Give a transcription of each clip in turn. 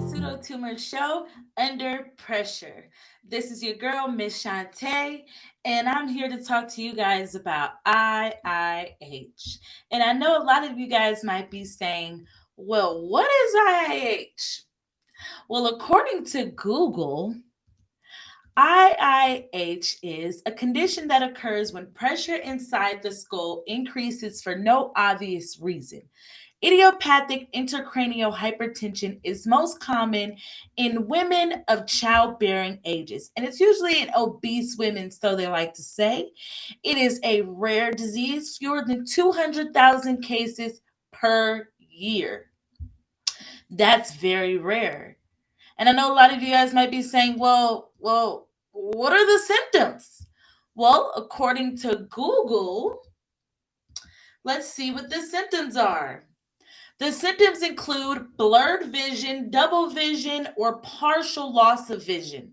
Pseudotumor show, Under Pressure. This is your girl, Miss Shantae, and I'm here to talk to you guys about IIH. And I know a lot of you guys might be saying, well, what is IIH? Well, according to Google, IIH is a condition that occurs when pressure inside the skull increases for no obvious reason. Idiopathic intracranial hypertension is most common in women of childbearing ages, and it's usually in obese women, so they like to say. It is a rare disease, fewer than 200,000 cases per year. That's very rare. And I know a lot of you guys might be saying, well, what are the symptoms? Well, according to Google, let's see what the symptoms are. The symptoms include blurred vision, double vision, or partial loss of vision.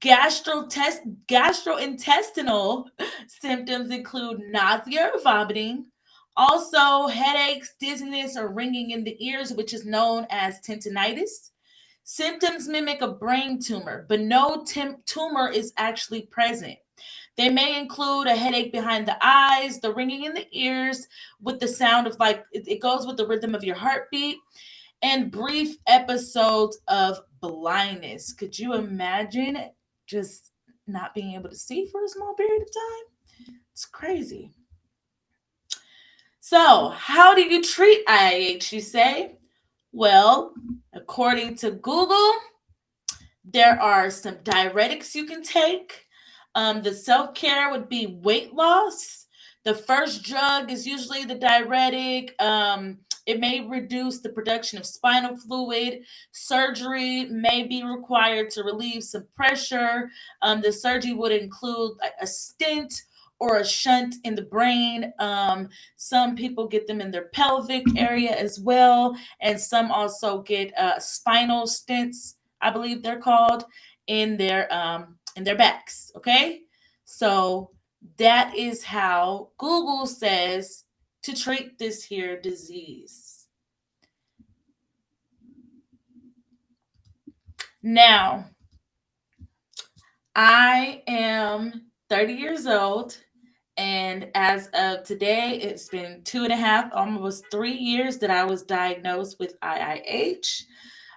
Gastrointestinal symptoms include nausea or vomiting, also headaches, dizziness, or ringing in the ears, which is known as tinnitus. Symptoms mimic a brain tumor, but no tumor is actually present. They may include a headache behind the eyes, the ringing in the ears with the sound of like it goes with the rhythm of your heartbeat, and brief episodes of blindness. Could you imagine just not being able to see for a small period of time? It's crazy. So, how do you treat IIH, you say? Well, according to Google, there are some diuretics you can take. The self care would be weight loss. The first drug is usually the diuretic. It may reduce the production of spinal fluid. Surgery may be required to relieve some pressure. The surgery would include a stent or a shunt in the brain. Some people get them in their pelvic area as well, and some also get spinal stents, I believe they're called, in their backs. Okay, so that is how Google says to treat this here disease. Now, I am 30 years old, and as of today, it's been 2.5, almost 3 years that I was diagnosed with IIH.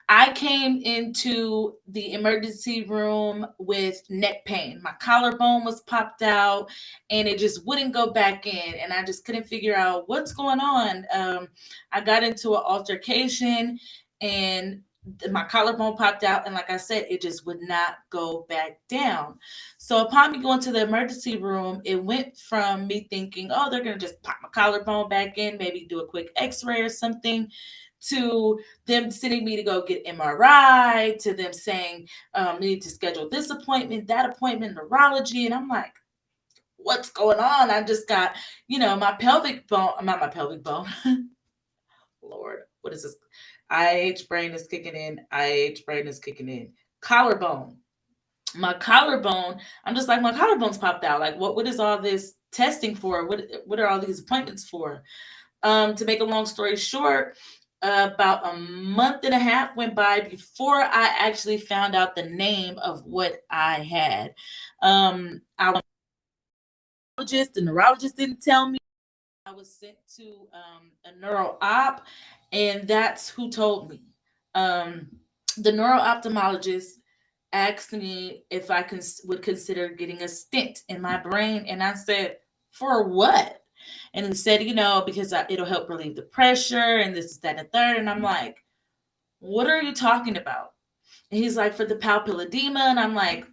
I came into the emergency room with neck pain. My collarbone was popped out and it just wouldn't go back in. And I just couldn't figure out what's going on. I got into an altercation and my collarbone popped out. And like I said, it just would not go back down. So upon me going to the emergency room, it went from me thinking, oh, they're going to just pop my collarbone back in, maybe do a quick x-ray or something, to them sending me to go get MRI, to them saying, need to schedule this appointment, that appointment, neurology. And I'm like, what's going on? I just got, my pelvic bone, not my pelvic bone. Lord, what is this? IH brain is kicking in. IH brain is kicking in. Collarbone. My collarbone, I'm just like, my collarbone's popped out. Like, what is all this testing for? What are all these appointments for? To make a long story short, about a month and a half went by before I actually found out the name of what I had. I was a neurologist. The neurologist didn't tell me. I was sent to a neuro op, and that's who told me. Um, the neuro ophthalmologist asked me if I would consider getting a stent in my brain, and I said, "For what?" And he said, because it'll help relieve the pressure and this, that, and the third. And I'm like, what are you talking about? And he's like, for the papilledema. And I'm like,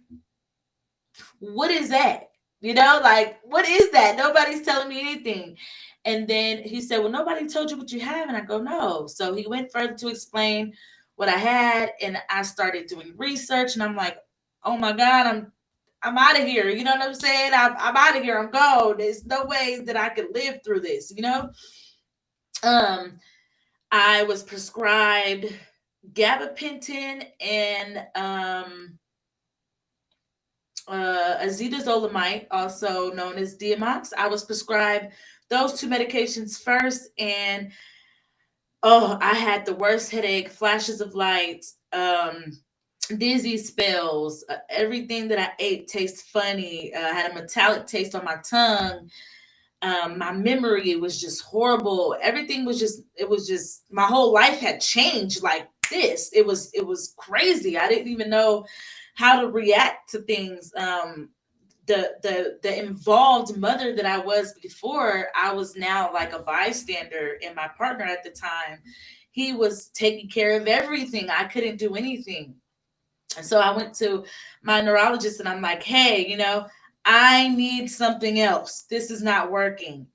what is that? Like, what is that? Nobody's telling me anything. And then he said, well, nobody told you what you have. And I go, no. So he went further to explain what I had. And I started doing research. And I'm like, oh my God, I'm out of here. You know what I'm saying? I'm out of here. I'm gone. There's no way that I could live through this, I was prescribed gabapentin and azidazolamide, also known as Diamox. I was prescribed those two medications first, and oh, I had the worst headache, flashes of light, dizzy spells. Everything that I ate tastes funny. I had a metallic taste on my tongue. My memory was just horrible. Everything was just, it was just, my whole life had changed like this. It was crazy. I didn't even know how to react to things. The involved mother that I was before, I was now like a bystander, and my partner at the time, he was taking care of everything. I couldn't do anything. And so I went to my neurologist and I'm like, hey, I need something else. This is not working.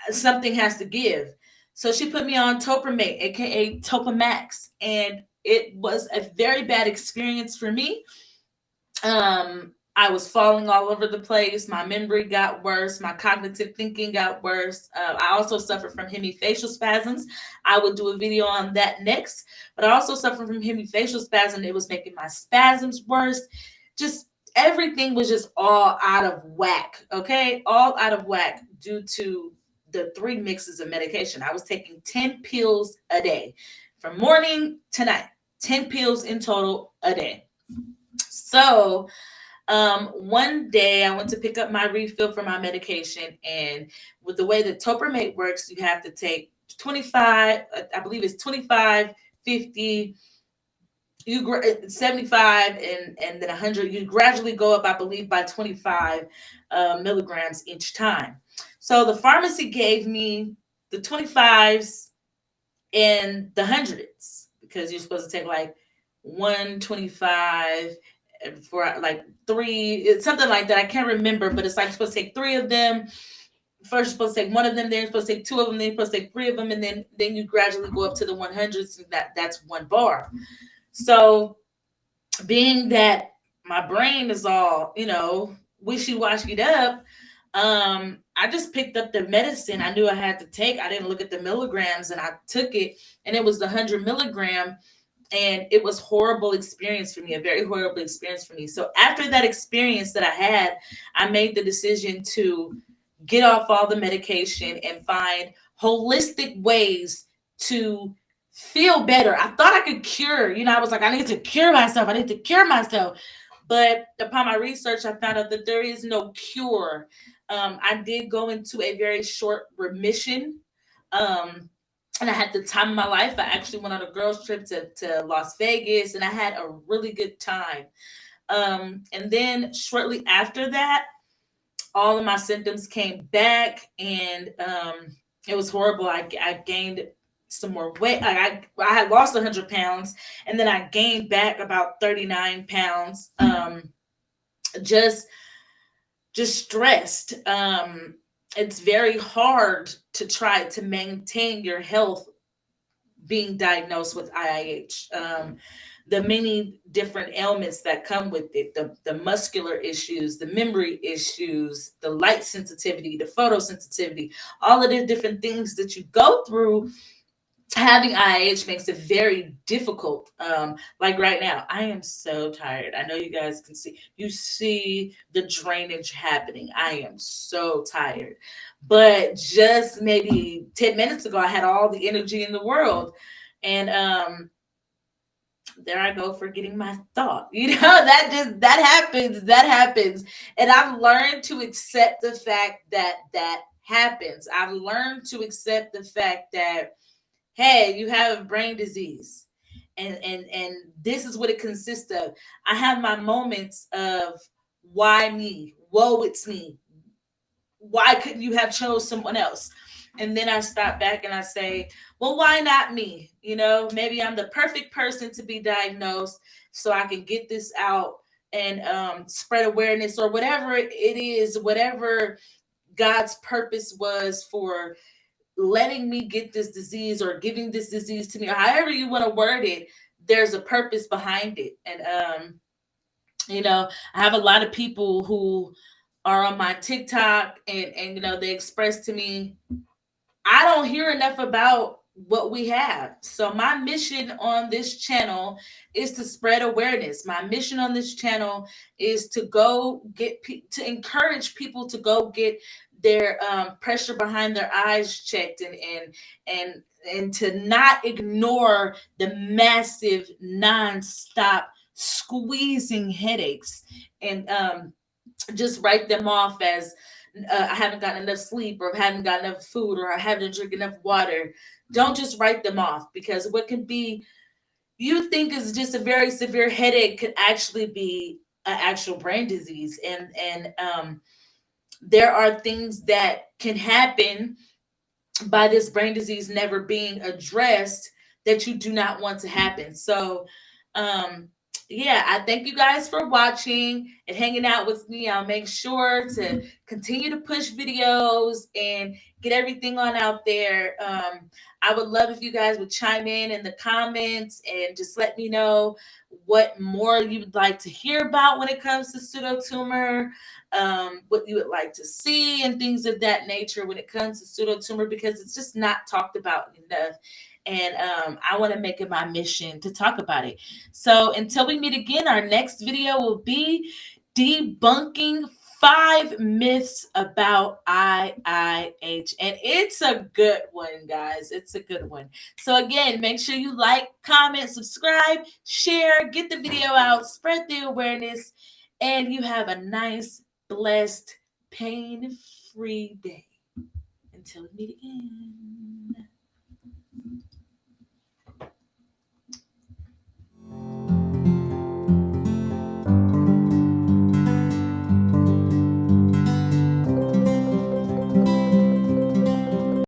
Something has to give. So she put me on Topramate, aka Topamax, and it was a very bad experience for me. I was falling all over the place. My memory got worse. My cognitive thinking got worse. I also suffered from hemifacial spasms. I will do a video on that next. But I also suffered from hemifacial spasm. It was making my spasms worse. Just everything was just all out of whack. Okay, all out of whack due to the three mixes of medication. I was taking 10 pills a day, from morning to night. 10 pills in total a day. So one day I went to pick up my refill for my medication, and with the way that Topramate works, you have to take 25, I believe it's 25, 50, 75, and then 100. You gradually go up, I believe, by 25 milligrams each time. So the pharmacy gave me the 25s and the hundreds, because you're supposed to take like 125 for like three, it's something like that. I can't remember, but it's like you're supposed to take three of them. First, you're supposed to take one of them, then you're supposed to take two of them, then you're supposed to take three of them, and then you gradually go up to the 100s, and that's one bar. So, being that my brain is all, wishy-washied up, I just picked up the medicine I knew I had to take. I didn't look at the milligrams, and I took it, and it was the 100 milligram, and it was horrible experience for me, a very horrible experience for me. So after that experience that I had, I made the decision to get off all the medication and find holistic ways to feel better. I thought I could cure, I was like, I need to cure myself. I need to cure myself. But upon my research, I found out that there is no cure. I did go into a very short remission. And I had the time of my life. I actually went on a girls' trip to Las Vegas, and I had a really good time. And then shortly after that, all of my symptoms came back, and it was horrible. I gained some more weight. I had lost 100 pounds, and then I gained back about 39 pounds. Just stressed. It's very hard to try to maintain your health being diagnosed with IIH. The many different ailments that come with it, the muscular issues, the memory issues, the light sensitivity, the photosensitivity, all of the different things that you go through. Having IIH makes it very difficult. Like right now, I am so tired. I know you guys can see. You see the drainage happening. I am so tired. But just maybe 10 minutes ago, I had all the energy in the world. And there I go forgetting my thought. That happens. That happens. And I've learned to accept the fact that that happens. I've learned to accept the fact that, hey, you have brain disease, and this is what it consists of. I have my moments of, why me? Woe, it's me. Why couldn't you have chose someone else? And then I stop back and I say, well, why not me? Maybe I'm the perfect person to be diagnosed, so I can get this out and spread awareness, or whatever it is, whatever God's purpose was for letting me get this disease, or giving this disease to me, or however you want to word it. There's a purpose behind it. And I have a lot of people who are on my TikTok, and they express to me, I don't hear enough about what we have. So my mission on this channel is to spread awareness. My mission on this channel is to go get to encourage people to go get their pressure behind their eyes checked, and to not ignore the massive non-stop squeezing headaches, and just write them off as I haven't gotten enough sleep, or I haven't got enough food, or I haven't drank enough water. Don't just write them off, because what can be you think is just a very severe headache could actually be an actual brain disease, and there are things that can happen by this brain disease never being addressed that you do not want to happen. So, um, yeah, I thank you guys for watching and hanging out with me. I'll make sure to continue to push videos and get everything on out there. I would love if you guys would chime in the comments and just let me know what more you would like to hear about when it comes to pseudotumor, what you would like to see, and things of that nature when it comes to pseudotumor, because it's just not talked about enough. And I want to make it my mission to talk about it. So until we meet again, our next video will be debunking 5 myths about IIH. And it's a good one, guys. It's a good one. So again, make sure you like, comment, subscribe, share, get the video out, spread the awareness, and you have a nice, blessed, pain-free day. Until we meet again.